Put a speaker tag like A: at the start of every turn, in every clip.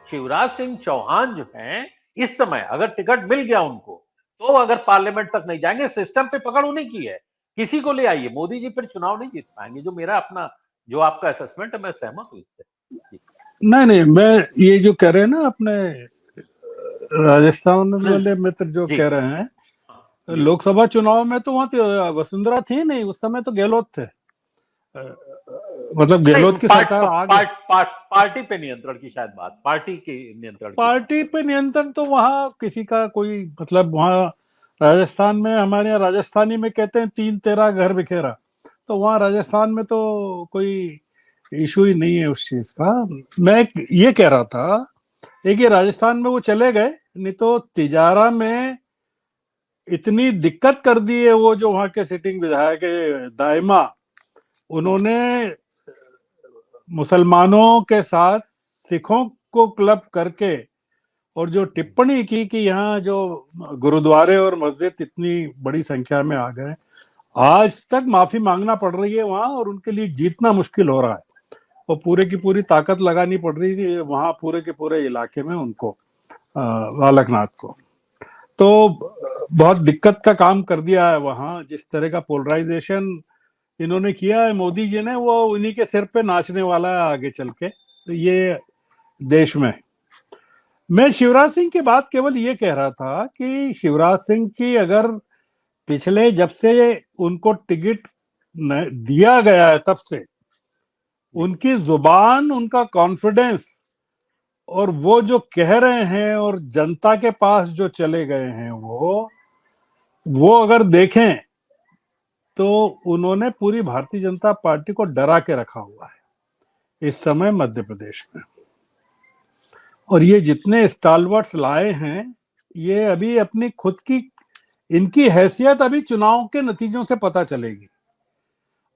A: शिवराज सिंह चौहान जो हैं, इस समय अगर टिकट मिल गया उनको, तो अगर पार्लियामेंट तक नहीं जाएंगे, सिस्टम पे पकड़ उन्हीं की है। किसी को ले आइए, मोदी जी फिर चुनाव नहीं जीत पाएंगे। जो मेरा अपना, जो आपका असेसमेंट है, मैं सहमत हूं इससे। जी।
B: नहीं नहीं, मैं ये जो कह रहे हैं ना अपने राजस्थान
A: अनिल
B: वाले मित्र जो
A: जी।
B: कह रहे हैं,
A: हाँ, जी।
B: लोकसभा चुनाव में तो वहां तो वसुंधरा थी नहीं, उस समय तो गहलोत थे। मतलब
A: नहीं,
B: गहलोत की सरकार आगे।
A: पार्टी पे नियंत्रण की शायद बात, पार्टी के नियंत्रण की बात
B: पार्टी
A: कर
B: पे
A: रहे
B: नियंत्रण तो वहां किसी का कोई, मतलब वहां राजस्थान में, हमारे यहाँ राजस्थानी में कहते हैं तीन तेरा घर बिखेरा, तो वहां राजस्थान में तो कोई इशू ही नहीं है उस चीज का। मैं ये कह रहा था, एक ये राजस्थान में वो चले गए, नहीं तो तिजारा में इतनी दिक्कत कर दी है वो जो वहां के सिटिंग विधायक है दाइमा, उन्होंने मुसलमानों के साथ सिखों को क्लब करके, और जो टिप्पणी की कि यहाँ जो गुरुद्वारे और मस्जिद इतनी बड़ी संख्या में आ गए, आज तक माफी मांगना पड़ रही है वहां, और उनके लिए जीतना मुश्किल हो रहा है। वो पूरे की पूरी ताकत लगानी पड़ रही थी वहां पूरे के पूरे इलाके में उनको, बालकनाथ को। तो बहुत दिक्कत का काम कर दिया है वहां, जिस तरह का पोलराइजेशन इन्होंने किया है मोदी जी ने, वो उन्हीं के सिर पे नाचने वाला है आगे चल के। तो ये देश में, मैं शिवराज सिंह की बात केवल ये कह रहा था कि शिवराज सिंह की अगर पिछले, जब से उनको टिकट दिया गया है तब से
A: जी।
B: उनकी जुबान, उनका कॉन्फिडेंस, और वो जो कह रहे हैं और जनता के पास जो चले गए हैं, वो अगर देखें तो उन्होंने पूरी भारतीय जनता पार्टी को डरा के रखा हुआ है इस समय मध्य प्रदेश में। और ये जितने स्टालवर्ट्स लाए हैं, ये अभी अपनी खुद की, इनकी हैसियत अभी चुनाव के नतीजों से पता चलेगी।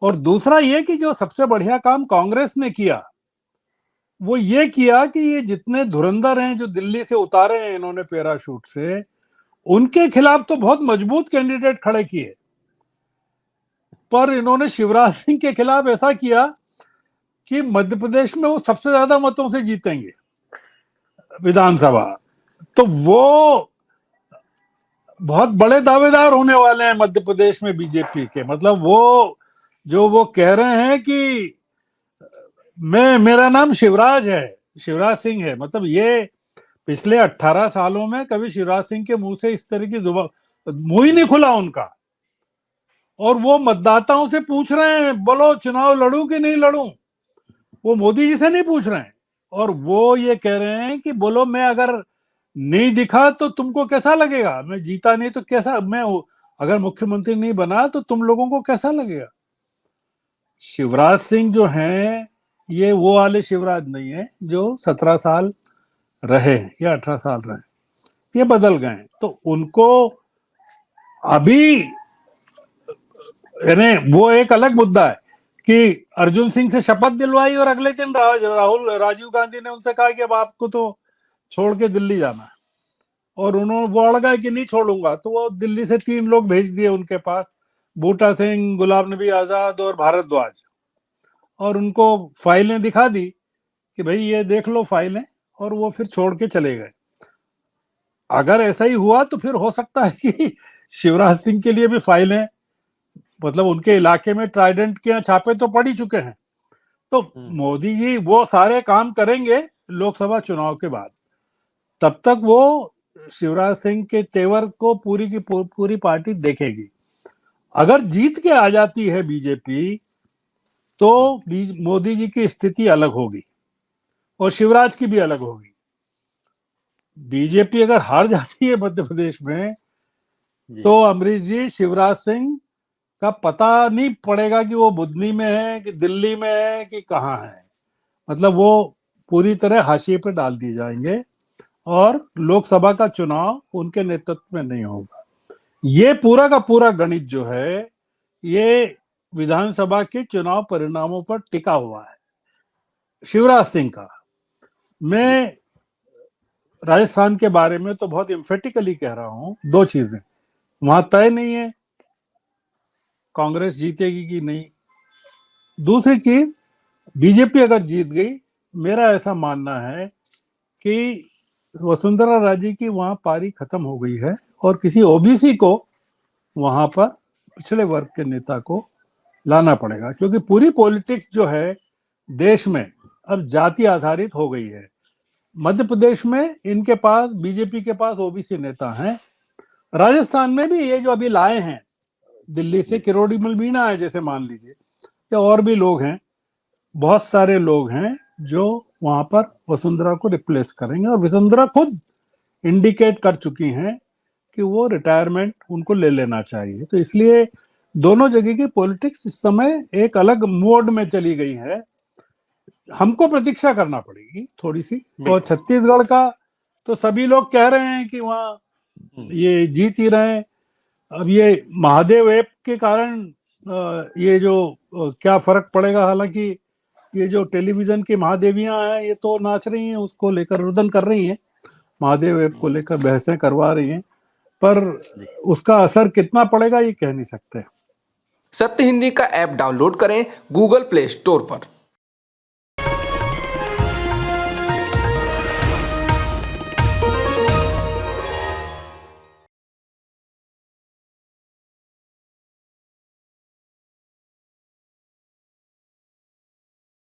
B: और दूसरा ये कि जो सबसे बढ़िया काम कांग्रेस ने किया, वो ये किया कि ये जितने धुरंधर हैं जो दिल्ली से उतारे हैं इन्होंने पैराशूट से, उनके खिलाफ तो बहुत मजबूत कैंडिडेट खड़े किए, पर इन्होंने शिवराज सिंह के खिलाफ ऐसा किया कि मध्य प्रदेश में वो सबसे ज्यादा मतों से जीतेंगे विधानसभा। तो वो बहुत बड़े दावेदार होने वाले हैं मध्य प्रदेश में बीजेपी के। मतलब वो जो वो कह रहे हैं कि मेरा नाम शिवराज है, शिवराज सिंह है, मतलब ये पिछले 18 सालों में कभी शिवराज सिंह के मुंह से इस तरह की जुबान, मुंह ही नहीं खुला उनका। और वो मतदाताओं से पूछ रहे हैं, बोलो चुनाव लड़ूं कि नहीं लड़ूं, वो मोदी जी से नहीं पूछ रहे हैं। और वो ये कह रहे हैं कि बोलो, मैं अगर नहीं दिखा तो तुमको कैसा लगेगा, मैं जीता नहीं तो कैसा, मैं अगर मुख्यमंत्री नहीं बना तो तुम लोगों को कैसा लगेगा। शिवराज सिंह जो हैं, ये वो वाले शिवराज नहीं है जो 17 साल रहे या 18 साल रहे, ये बदल गए। तो उनको अभी, यानी वो एक अलग मुद्दा है कि अर्जुन सिंह से शपथ दिलवाई और अगले दिन राजीव गांधी ने उनसे कहा कि अब आपको तो छोड़ के दिल्ली जाना है, और उन्होंने वो अड़ गए कि नहीं छोड़ूंगा, तो वो दिल्ली से 3 लोग भेज दिए उनके पास, बूटा सिंह, गुलाम नबी आजाद और भारद्वाज, और उनको फाइलें दिखा दी कि भाई ये देख लो फाइलें, और वो फिर छोड़ के चले गए। अगर ऐसा ही हुआ तो फिर हो सकता है कि शिवराज सिंह के लिए भी फाइलें, मतलब उनके इलाके में ट्राइडेंट के छापे तो पड़ ही चुके हैं। तो मोदी जी वो सारे काम करेंगे लोकसभा चुनाव के बाद, तब तक वो शिवराज सिंह के तेवर को पूरी की पूरी पार्टी देखेगी। अगर जीत के आ जाती है बीजेपी, तो मोदी जी की स्थिति अलग होगी और शिवराज की भी अलग होगी। बीजेपी अगर हार जाती है मध्य प्रदेश में, तो अमरीश जी, शिवराज सिंह का पता नहीं पड़ेगा कि वो बुधनी में है कि दिल्ली में है कि कहाँ है। मतलब वो पूरी तरह हाशिए पे डाल दिए जाएंगे और लोकसभा का चुनाव उनके नेतृत्व में नहीं होगा। ये पूरा का पूरा गणित जो है, ये विधानसभा के चुनाव परिणामों पर टिका हुआ है शिवराज सिंह का। मैं राजस्थान के बारे में तो बहुत एम्फेटिकली कह रहा हूं, 2 चीजें वहां तय नहीं है, कांग्रेस जीतेगी कि नहीं। दूसरी चीज, बीजेपी अगर जीत गई, मेरा ऐसा मानना है कि वसुंधरा राजे की वहां पारी खत्म हो गई है और किसी ओबीसी को वहां पर, पिछड़े वर्ग के नेता को लाना पड़ेगा, क्योंकि पूरी पॉलिटिक्स जो है देश में अब जाति आधारित हो गई है। मध्य प्रदेश में इनके पास, बीजेपी के पास ओबीसी नेता हैं, राजस्थान में भी ये जो अभी लाए हैं दिल्ली से, किरोड़ीमल मीणा है जैसे मान लीजिए, या और भी लोग हैं, बहुत सारे लोग हैं जो वहां पर वसुंधरा को रिप्लेस करेंगे। और वसुंधरा खुद इंडिकेट कर चुकी हैं कि वो रिटायरमेंट उनको ले लेना चाहिए। तो इसलिए दोनों जगह की पॉलिटिक्स इस समय एक अलग मोड में चली गई है। हमको प्रतीक्षा करना पड़ेगी थोड़ी सी। और छत्तीसगढ़ का तो सभी लोग कह रहे हैं कि वहाँ ये जीत ही रहे हैं। अब ये महादेव ऐप के कारण ये जो क्या फर्क पड़ेगा, हालांकि ये जो टेलीविजन की महादेवियां हैं ये तो नाच रही हैं, उसको लेकर रुदन कर रही हैं, महादेव ऐप को लेकर बहसें करवा रही हैं, पर उसका असर कितना पड़ेगा ये कह नहीं सकते।
C: सत्य हिंदी का ऐप डाउनलोड करें गूगल प्ले स्टोर पर।